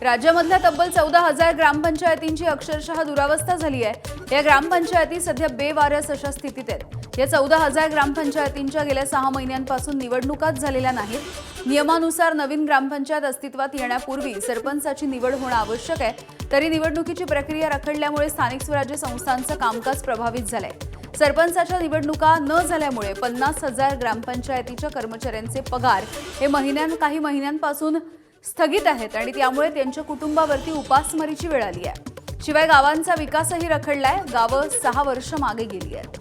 राज्यामधल्या तब्बल 14,000 ग्रामपंचायतींची अक्षरशः दुरावस्था झाली आहे। या ग्रामपंचायती सध्या बेवारस अशा स्थितीत आहेत। या 14,000 ग्रामपंचायतींच्या गेल्या 6 महिन्यांपासून निवडणुकाच झालेल्या नाहीत। नियमानुसार नवीन ग्रामपंचायत अस्तित्वात येण्यापूर्वी सरपंचाची निवड होणं आवश्यक आहे। तरी निवडणुकीची प्रक्रिया रखडल्यामुळे स्थानिक स्वराज्य संस्थांचं कामकाज प्रभावित झालंय। सरपंचाच्या निवडणुका न झाल्यामुळे 50,000 ग्रामपंचायतीच्या कर्मचाऱ्यांचे पगार हे काही महिन्यांपासून स्थगित आहेत आणि त्यामुळे त्यांच्या कुटुंबावरती उपासमारीची वेळ आली आहे। शिवाय गावांचा विकासही रखडलाय। गावं 6 वर्ष मागे गेली आहेत।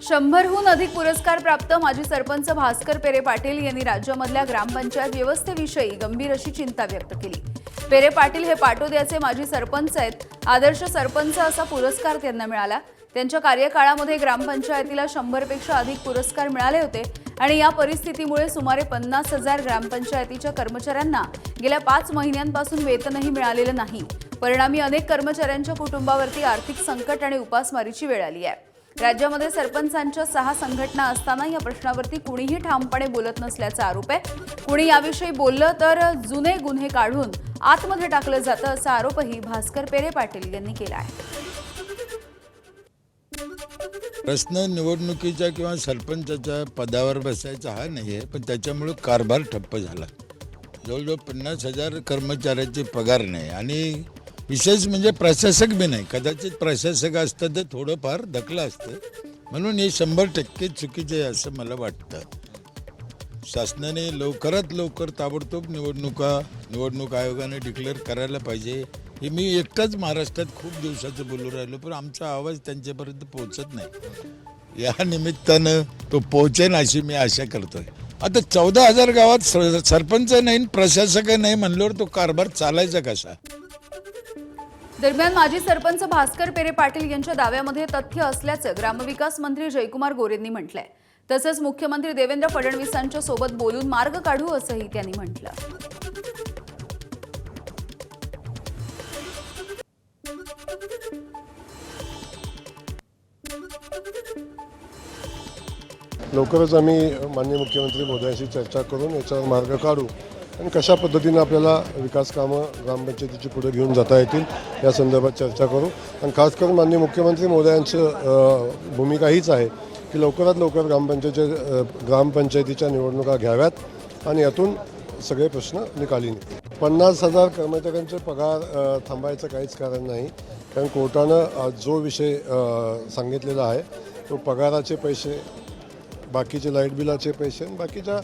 100हून अधिक पुरस्कार प्राप्त माजी सरपंच भास्कर पेरे पाटील यांनी राज्यामधल्या ग्रामपंचायत व्यवस्थेविषयी गंभीर अशी चिंता व्यक्त केली। पेरे पाटील हे पाटोद्याचे माजी सरपंच आहेत। आदर्श सरपंच असा पुरस्कार त्यांना मिळाला। त्यांच्या कार्यकाळामध्ये ग्रामपंचायतीला 100 पेक्षा अधिक पुरस्कार मिळाले होते आणि या परिस्थितीमुळे सुमारे 50,000 ग्रामपंचायतीच्या कर्मचाऱ्यांना गेल्या 5 महिन्यांपासून वेतनही मिळालेलं नाही। परिणामी अनेक कर्मचाऱ्यांच्या कुटुंबावरती आर्थिक संकट आणि उपासमारीची वेळ आली आहे। राज्यामध्ये सरपंचांच्या 6 संघटना असताना या प्रश्नावरती कुणीही ठामपणे बोलत नसल्याचा आरोप आहे। कुणी याविषयी बोललं तर जुने गुन्हे काढून आतमध्ये टाकलं जातं असा आरोपही भास्कर पेरे पाटील यांनी केला आहे। प्रश्न निवडणुकीचा किंवा सरपंचाच्या पदावर बसायचा हा नाही आहे, पण त्याच्यामुळे कारभार ठप्प झाला। जवळजवळ 50,000 कर्मचाऱ्याचे पगार नाही आणि विशेष म्हणजे प्रशासक बी नाही। कदाचित प्रशासक असतं तर थोडंफार धकलं असतं, म्हणून हे 100% चुकीचे आहे असं मला वाटतं। शासनाने लवकरात लवकर ताबडतोब निवडणूक आयोगाने डिक्लेअर करायला पाहिजे। हे मी एकटाच महाराष्ट्रात खूप दिवसाचं बोलू राहिलो, पण आमचा आवाज त्यांच्यापर्यंत पोहोचत नाही। या निमित्तानं तो पोहोचेन अशी मी आशा करतोय। आता 14,000 गावात सरपंच नाही, प्रशासक नाही म्हणल्यावर तो कारभार चालायचा कसा? दरम्यान माजी सरपंच भास्कर पेरे पाटील यांच्या दाव्यामध्ये तथ्य असल्याचं ग्रामविकास मंत्री जयकुमार गोरेंनी म्हटलंय। तसंच मुख्यमंत्री देवेंद्र फडणवीसांच्या सोबत बोलून मार्ग काढू असंही त्यांनी म्हटलं। लवकरच आम्ही माननीय मुख्यमंत्री महोदयांशी चर्चा करून याच्यावर मार्ग काढू आणि कशा पद्धतीने आपल्याला विकास कामं ग्रामपंचायतीची पुढे घेऊन जाता येतील या संदर्भात चर्चा करू। आणि खास करून माननीय मुख्यमंत्री महोदयांचं भूमिका हीच आहे की लवकरात लवकर ग्रामपंचायतीच्या निवडणुका घ्याव्यात आणि यातून सगळे प्रश्न निकाली निघतील। 50,000 कर्मचाऱ्यांचे पगार थांबायचं काहीच कारण नाही, कारण कोर्टानं जो विषय सांगितलेला आहे तो पगाराचे पैसे, बाकीचे लाईट बिलाचे पैसे आणि बाकीच्या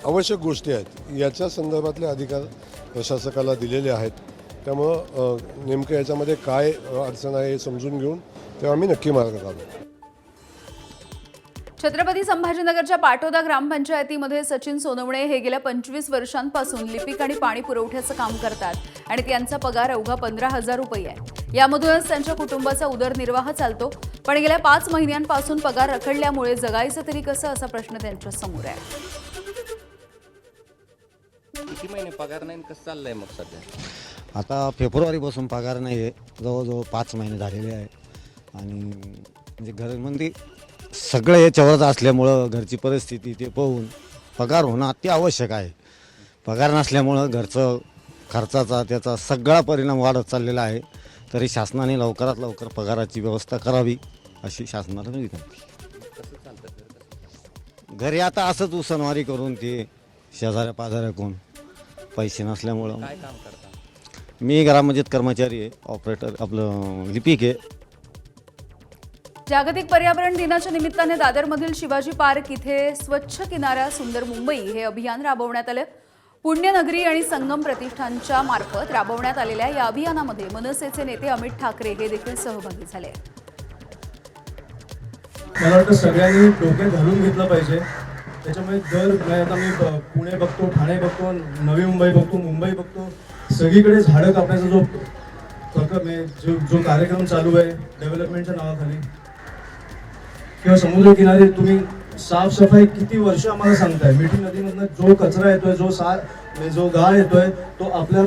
आवश्यक गोष्टी आहेत याच्या संदर्भातले अधिकार प्रशासकाला दिलेले आहेत। त्यामुळं नेमकं याच्यामध्ये काय अडचण आहे हे समजून घेऊन तेव्हा आम्ही नक्की मार्ग काढू। छत्रपती संभाजीनगरच्या पाटोदा ग्रामपंचायतीमध्ये सचिन सोनवणे हे गेल्या 25 वर्षांपासून लिपिक आणि पाणी पुरवठ्याचं काम करतात आणि त्यांचा पगार अवघा 15,000 रुपये आहे। यामधूनच त्यांच्या कुटुंबाचा उदरनिर्वाह चालतो, पण गेल्या 5 महिन्यांपासून पगार रखडल्यामुळे जगायचं तरी कसं असा प्रश्न त्यांच्या समोर आहे। किती महिने पगार नाही, कसं चाललंय मग सध्या? आता फेब्रुवारीपासून पगार नाही आहे, जवळजवळ 5 महिने झालेले आहे आणि म्हणजे घरामध्ये सगळं याच्यावरच असल्यामुळं घरची परिस्थिती ते पाहून पगार होणं अत्यावश्यक आहे। पगार नसल्यामुळं घरचं खर्चाचा त्याचा सगळा परिणाम वाढत चाललेला आहे। तरी शासनाने लवकरात लवकर पगाराची व्यवस्था करावी अशी शासनाला विनंती। घरी आता असंच उसनवारी करून ते शेजाऱ्या पाजाऱ्याकडून पैसे नसल्यामुळं काय काम करता? मी ग्रामपंचायत कर्मचारी आहे, ऑपरेटर आपलं लिपिक आहे। जागतिक पर्यावरण दिनाच्या निमित्ताने दादरमधील शिवाजी पार्क इथे स्वच्छ किनारा सुंदर मुंबई हे अभियान राबवण्यात आलं। पुण्यनगरी आणि संगम प्रतिष्ठानच्या मार्फत राबवण्यात आलेल्या या अभियानामध्ये मनसेचे नेते अमित ठाकरे हे देखील सहभागी झाले। मला वाटतं सगळ्यांनी डोक्यात घालून घेतलं पाहिजे। त्याच्यामुळे आता मी पुणे बघतो, ठाणे बघतो, नवी मुंबई बघतो, मुंबई बघतो, सगळीकडे झाडं कापण्याचा जो कार्यक्रम चालू आहे डेव्हलपमेंटच्या नावाखाली, किंवा समुद्र किनारे तुम्ही साफसफाई किती वर्ष आम्हाला सांगताय। मिठी नदीमधनं जो कचरा येतोय, जो गाळ येतोय तो आपल्या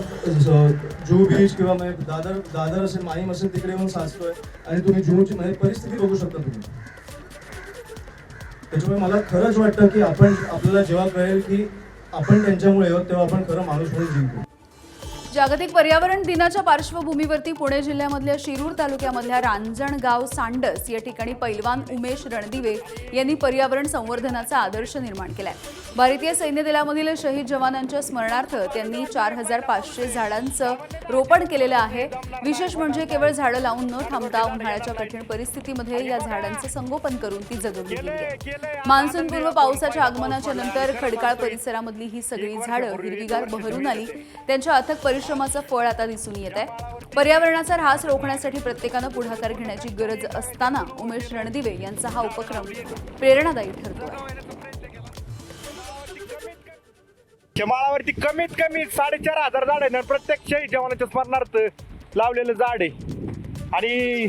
जुहू बीच किंवा दादर असेल, माहीम असेल तिकडे येऊन साचतोय आणि तुम्ही जुहूची परिस्थिती बघू शकता तुम्ही। त्याच्यामुळे मला खरंच वाटतं की आपल्याला जेव्हा कळेल की आपण त्यांच्यामुळे आहोत तेव्हा आपण खरं माणूस म्हणून जिंकू. जागतिक पर्यावरण दिनाच्या पार्श्वभूमीवरती पुणे जिल्ह्यामधल्या शिरूर तालुक्यामधल्या रांजणगाव सांडस या ठिकाणी पैलवान उमेश रणदिवे यांनी पर्यावरण संवर्धनाचा आदर्श निर्माण केलाय. भारतीय सैन्य दलामधील शहीद जवानांच्या स्मरणार्थ त्यांनी 4500 झाडांचं रोपण केलेलं आहे. विशेष म्हणजे केवळ झाडं लावून न थांबता उन्हाळ्याच्या कठीण परिस्थितीमध्ये या झाडांचं संगोपन करून ती जगवली गेली आहे. मान्सूनपूर्व पावसाच्या आगमनाच्या नंतर खडकाळ परिसरामधली ही सगळी झाडं हिरवीगार बहरून आली. त्यांच्या अथक परिश्रमाचं फळ आता दिसून येत आहे. पर्यावरणाचा ऱ्हास रोखण्यासाठी प्रत्येकानं पुढाकार घेण्याची गरज असताना उमेश रणदिवे यांचा हा उपक्रम प्रेरणादायी ठरतोय. माळावरती कमीत कमी 4500 झाड आहे. प्रत्येक शहीद जवानाच्या स्मरणार्थ लावलेलं झाड आहे आणि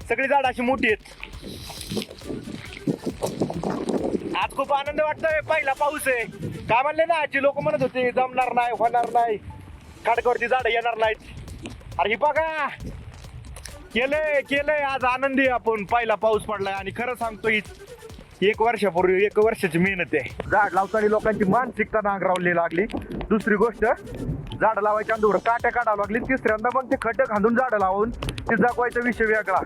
सगळी झाड अशी मोठी आहेत. आज खूप आनंद वाटतोय. पहिला पाऊस आहे. काय म्हणले ना, आजी लोक म्हणत होते जमणार नाही, होणार नाही, खडकावरती झाड येणार नाहीत. अरे ही बघा, केलंय आज आनंदी. आपण पहिला पाऊस पडलाय आणि खरं सांगतो, 1 वर्षापूर्वी 1 वर्षाची मेहनत आहे. झाड लावताना लोकांची मानसिकता नांगरावली लागली. दुसरी गोष्ट, झाड लावायच्या अंदर काट्या काढावं लागली. तिसऱ्यांदा मग ते खड्डे खांदून झाडं लावून ते जगवायचा विषय वेगळा.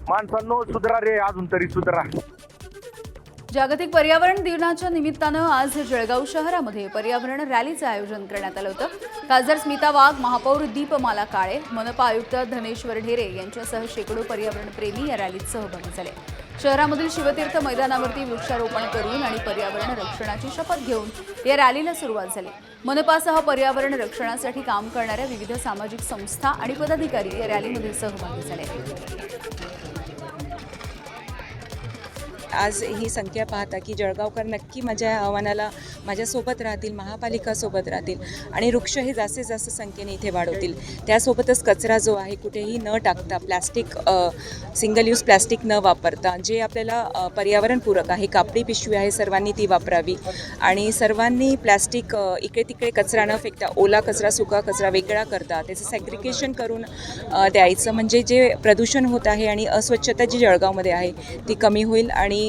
माणसांनो सुधरा रे, अजून तरी सुधरा. जागतिक पर्यावरण दिनाच्या निमित्तानं आज जळगाव शहरामध्ये पर्यावरण रॅलीचं आयोजन करण्यात आलं होतं. खासदार स्मिता वाघ, महापौर दीपमाला काळे, मनपा आयुक्त धनेश्वर ढेरे यांच्यासह शेकडो पर्यावरण प्रेमी या रॅलीत सहभागी झाले. शहरामधील शिवतीर्थ मैदानावरती वृक्षारोपण करून आणि पर्यावरण रक्षणाची शपथ घेऊन या रॅलीला सुरुवात झाली. मनपासह पर्यावरण रक्षणासाठी काम करणाऱ्या विविध सामाजिक संस्था आणि पदाधिकारी या रॅलीमध्ये सहभागी झाले. आज ही संख्या पाहता की जळगावकर नक्की माझ्या या आव्हानाला माझ्यासोबत राहतील, महापालिका सोबत राहतील आणि वृक्ष हे जास्तीत जास्त संख्येने इथे वाढवतील. त्यासोबतच कचरा जो आहे कुठेही न टाकता, प्लॅस्टिक सिंगल यूज प्लॅस्टिक न वापरता, जे आपल्याला पर्यावरणपूरक आहे, कापडी पिशवी आहे, सर्वांनी ती वापरावी आणि सर्वांनी प्लॅस्टिक इकडे तिकडे कचरा न फेकता ओला कचरा सुका कचरा वेगळा करता त्याचं सॅग्रिगेशन करून द्यायचं. म्हणजे जे प्रदूषण होत आहे आणि अस्वच्छता जी जळगावमध्ये आहे ती कमी होईल आणि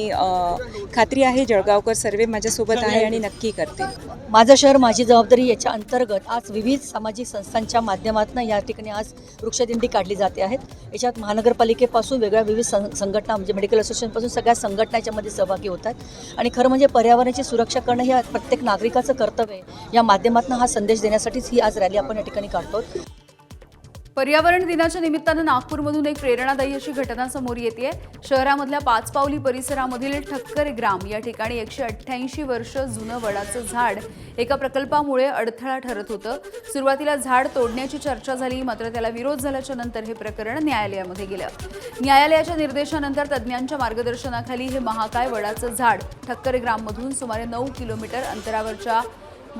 खात्री आहे जळगावकर सर्व माझ्यासोबत आहे आणि नक्की करतील. माझं शहर माझी जबाबदारी याच्या अंतर्गत आज विविध सामाजिक संस्थांच्या माध्यमातून या ठिकाणी आज वृक्षदिंडी काढली जाते आहेत. याच्यात महानगरपालिकेपासून वेगळ्या विविध संघटना म्हणजे मेडिकल असोसिएशनपासून सगळ्या संघटना याच्यामध्ये सहभागी होतात आणि खरं म्हणजे पर्यावरणाची सुरक्षा करणं हे प्रत्येक नागरिकाचं कर्तव्य आहे. या माध्यमातून हा संदेश देण्यासाठीच ही आज रॅली आपण या ठिकाणी काढतो. पर्यावरण दिनाच्या निमित्तानं नागपूरमधून एक प्रेरणादायी अशी घटना समोर येते. शहरामधल्या पाचपावली परिसरामधील ठक्कर ग्राम या ठिकाणी 188 वर्ष जुनं वडाचं झाड एका प्रकल्पामुळे अडथळा ठरत होतं. सुरुवातीला झाड तोडण्याची चर्चा झाली, मात्र त्याला विरोध झाल्याच्या नंतर हे प्रकरण न्यायालयामध्ये गेलं. न्यायालयाच्या निर्देशानंतर तज्ज्ञांच्या मार्गदर्शनाखाली हे महाकाय वडाचं झाड ठक्कर ग्राममधून सुमारे 9 किलोमीटर अंतरावरच्या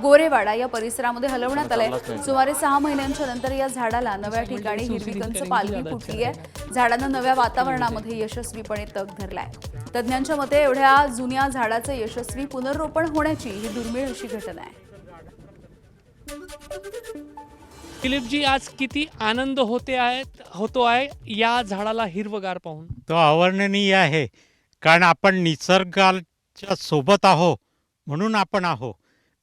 गोरेवाडा या परिसरामध्ये हलवण्यात आलंय. सुमारे 6 महिन्यांच्या नंतर या झाडाला नव्या ठिकाणी हिरवी पालवी फुटली आहे. झाडानं नव्या वातावरणामध्ये यशस्वीपणे तग धरलाय. तज्ज्ञांच्या मते एवढ्या जुन्या झाडाचं यशस्वी पुनर्रोपण होण्याची ही दुर्मिळ अशी घटना आहे. दिलीपजी, आज किती आनंद होतो आहे या झाडाला हिरवगार पाहून. तो अवर्णनीय आहे, कारण आपण निसर्गाच्या सोबत आहो म्हणून आपण आहो.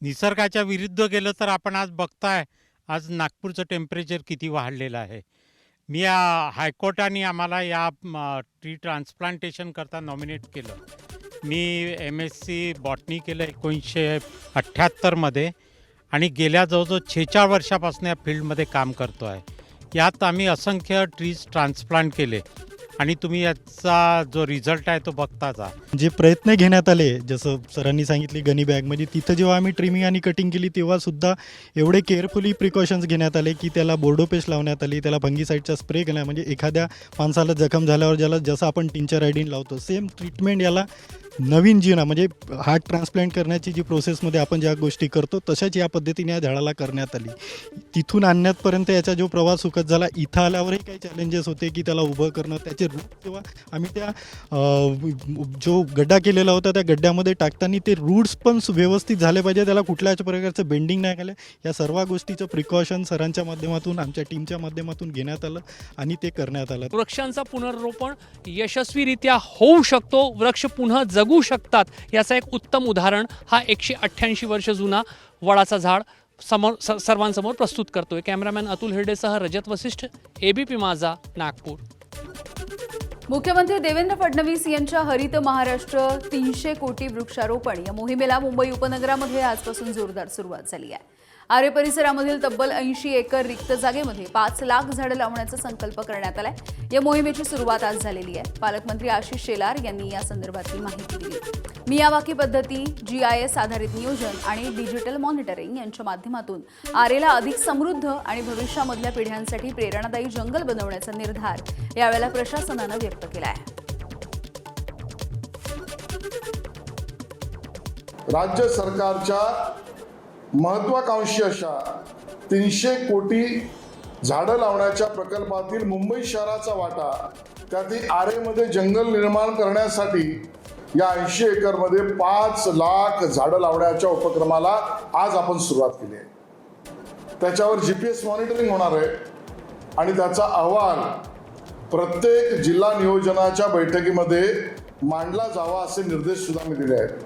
निसर्गाच्या विरुद्ध गेलं तर आपण आज बघताय आज नागपूरचं टेम्परेचर किती वाढलेलं आहे. मी हायकोर्टाने आम्हाला या ट्री ट्रान्सप्लांटेशन करता नॉमिनेट केलं. मी MSc बॉटनी केलं 1978मध्ये आणि गेल्या जवळजवळ 46 वर्षापासून या फील्डमध्ये काम करतो आहे. यात आम्ही असंख्य ट्रीज ट्रान्सप्लांट केले आणि तुम्ही याचा जो रिझल्ट आहे तो बघताच. जे प्रयत्न घेण्यात आले, जसं सरांनी सांगितले गनी बॅगमध्ये, तिथं जेव्हा आम्ही ट्रिमिंग आणि कटिंग केली तेव्हासुद्धा एवढे केअरफुली प्रिकॉशन्स घेण्यात आले की त्याला बोर्डोपेस्ट लावण्यात आली, त्याला फंगीसाईडचा स्प्रे केला. म्हणजे एखाद्या माणसाला जखम झाल्यावर ज्याला जसं आपण टिंचर आयडीन लावतो सेम ट्रीटमेंट याला नवीन जीवन म्हणजे हार्ट ट्रान्सप्लांट करण्याची जी प्रोसेसमध्ये आपण ज्या गोष्टी करतो तशाच या पद्धतीने या झाडाला करण्यात आली. तिथून आणण्यापर्यंत याचा जो प्रवास सुखद झाला. इथं आल्यावरही काही चॅलेंजेस होते की त्याला उभं करणं, त्याचे रूट जेव्हा आम्ही त्या जो गड्डा केलेला होता त्या गड्ड्यामध्ये टाकताना ते रूट्स पण व्यवस्थित झाले पाहिजे, त्याला कुठल्याच प्रकारचं बेंडिंग नाही झालं. या सर्व गोष्टीचं प्रिकॉशन सरांच्या माध्यमातून आमच्या टीमच्या माध्यमातून घेण्यात आलं आणि ते करण्यात आलं. वृक्षांचा पुनर्रोपण यशस्वीरित्या होऊ शकतो, वृक्ष पुन्हा जगू शकतात याचं एक उत्तम उदाहरण हा 188 वर्ष जुना वडाचं झाड सर्वांसमोर प्रस्तुत करतोय. कॅमेरामॅन अतुल हिरडेसह रजत वसिष्ठ, ABP माझा, नागपूर. मुख्यमंत्री देवेंद्र फडणवीस यांच्या हरित महाराष्ट्र 300 कोटी वृक्षारोपण या मोहिमेला मुंबई उपनगरामध्ये आजपासून जोरदार सुरुवात झाली आहे. आरे परिसरामधील तब्बल 80 एकर रिक्त जागेमध्ये 5 लाख झाडं लावण्याचा संकल्प करण्यात आलाय. या मोहिमेची सुरुवात आज झालेली आहे. पालकमंत्री आशिष शेलार यांनी या संदर्भातली माहिती दिली. मियावाकी पद्धती, GIS आधारित नियोजन आणि डिजिटल मॉनिटरिंग यांच्या माध्यमातून आरेला अधिक समृद्ध आणि भविष्यामधल्या पिढ्यांसाठी प्रेरणादायी जंगल बनवण्याचा निर्धार यावेळेला प्रशासनानं व्यक्त केला आहे. राज्य सरकारच्या महत्वाकांक्षी अशा 300 कोटी झाडं लावण्याच्या प्रकल्पातील मुंबई शहराचा वाटा, त्यातील आरेमध्ये जंगल निर्माण करण्यासाठी या 80 एकरमध्ये 5 लाख झाडं लावण्याच्या उपक्रमाला आज आपण सुरुवात केली आहे. त्याच्यावर GPS मॉनिटरिंग होणार आहे आणि त्याचा अहवाल प्रत्येक जिल्हा नियोजनाच्या बैठकीमध्ये मांडला जावा असे निर्देश सुद्धा मी दिले आहेत.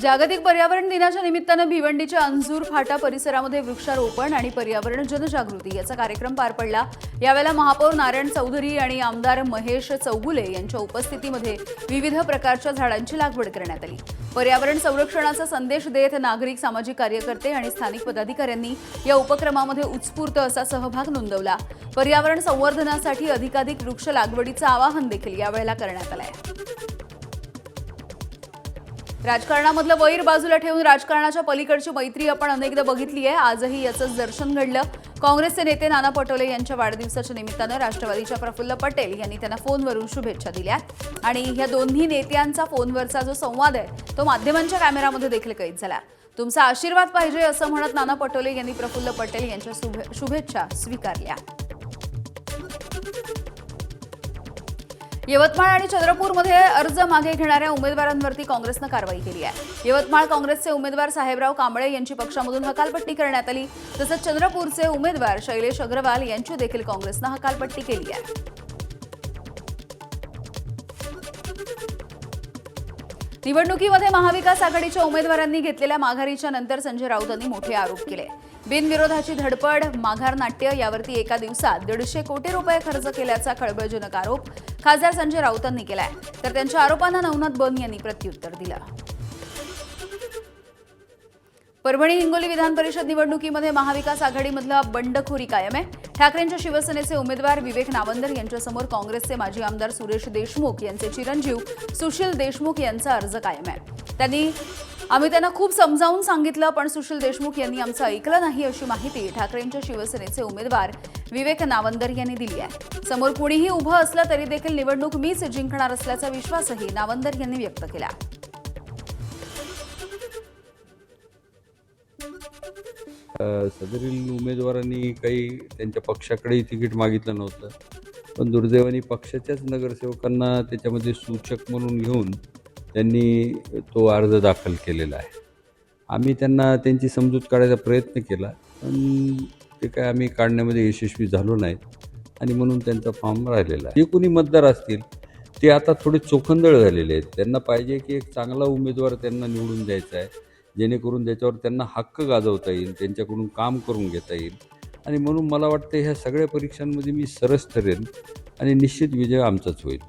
जागतिक पर्यावरण दिनाच्या निमित्तानं भिवंडीच्या अंजूर फाटा परिसरामध्ये वृक्षारोपण आणि पर्यावरण जनजागृती याचा कार्यक्रम पार पडला. यावेळेला महापौर नारायण चौधरी आणि आमदार महेश चौगुले यांच्या उपस्थितीमध्ये विविध प्रकारच्या झाडांची लागवड करण्यात आली. पर्यावरण संरक्षणाचा संदेश देत नागरिक, सामाजिक कार्यकर्ते आणि स्थानिक पदाधिकाऱ्यांनी या उपक्रमामध्ये उत्स्फूर्त असा सहभाग नोंदवला. पर्यावरण संवर्धनासाठी अधिकाधिक वृक्ष लागवडीचं आवाहन देखील यावेळेला करण्यात आलं आहे. राजकारणामधलं वैर बाजूला ठेवून राजकारणाच्या पलीकडची मैत्री आपण अनेकदा बघितली आहे. आजही याचंच दर्शन घडलं. काँग्रेसचे नेते नाना पटोले यांच्या वाढदिवसाच्या निमित्तानं राष्ट्रवादीच्या प्रफुल्ल पटेल यांनी त्यांना फोनवरून शुभेच्छा दिल्या आणि या दोन्ही नेत्यांचा फोनवरचा जो संवाद आहे तो माध्यमांच्या कॅमेरामध्ये देखील कैद झाला. तुमचा आशीर्वाद पाहिजे असं म्हणत नाना पटोले यांनी प्रफुल्ल पटेल यांच्या शुभेच्छा स्वीकारल्या. यवतमाळ आणि चंद्रपूरमध्ये अर्ज मागे घेणाऱ्या उमेदवारांवरती काँग्रेसनं कारवाई केली आहे. यवतमाळ काँग्रेसचे उमेदवार साहेबराव कांबळे यांची पक्षामधून हकालपट्टी करण्यात आली. तसंच चंद्रपूरचे उमेदवार शैलेश अग्रवाल यांची देखील काँग्रेसनं हकालपट्टी केली आहे. निवडणुकीमध्ये महाविकास आघाडीच्या उमेदवारांनी घेतलेल्या माघारीच्या नंतर संजय राऊतांनी मोठे आरोप केले. बिनविरोधाची धडपड, माघार नाट्य यावरती एका दिवसात 150 कोटी रुपये खर्च केल्याचा खळबळजनक आरोप खासदार संजय राऊतांनी केलाय. तर त्यांच्या आरोपांना नवनाथ बन यांनी प्रत्युत्तर दिलं. परभणी हिंगोली विधान परिषद निवडणुकीमध्ये महाविकास आघाडीमधला बंडखोरी कायम आहे. ठाकरेंच्या शिवसेनेचे उमेदवार विवेक नावंदर यांच्यासमोर काँग्रेसचे माजी आमदार सुरेश देशमुख यांचे चिरंजीव सुशील देशमुख यांचा अर्ज कायम आहे. आम्ही त्यांना खूप समजावून सांगितलं, पण सुशील देशमुख यांनी आमचं ऐकलं नाही, अशी माहिती ठाकरेंच्या शिवसेनेचे उमेदवार विवेक नावंदर यांनी दिली आहे. समोर कुणीही उभं असलं तरी देखील निवडणूक मीच जिंकणार असल्याचा विश्वासही नावंदर यांनी व्यक्त केला. सदरील उमेदवारांनी काही त्यांच्या पक्षाकडेही तिकीट मागितलं नव्हतं, पण दुर्दैवाने पक्षाच्याच नगरसेवकांना त्याच्यामध्ये सूचक म्हणून घेऊन त्यांनी तो अर्ज दाखल केलेला आहे. आम्ही त्यांना त्यांची समजूत काढायचा प्रयत्न केला, पण ते काय आम्ही काढण्यामध्ये यशस्वी झालो नाहीत आणि म्हणून त्यांचा फॉर्म राहिलेला आहे. जे कोणी मतदार असतील ते आता थोडे चोखंदळ झालेले आहेत. त्यांना पाहिजे की एक चांगला उमेदवार त्यांना निवडून द्यायचा आहे, जेणेकरून त्याच्यावर त्यांना हक्क गाजवता येईल, त्यांच्याकडून काम करून घेता येईल. आणि म्हणून मला वाटतं ह्या सगळ्या परीक्षांमध्ये मी सरस ठरेन आणि निश्चित विजय आमचाच होईल.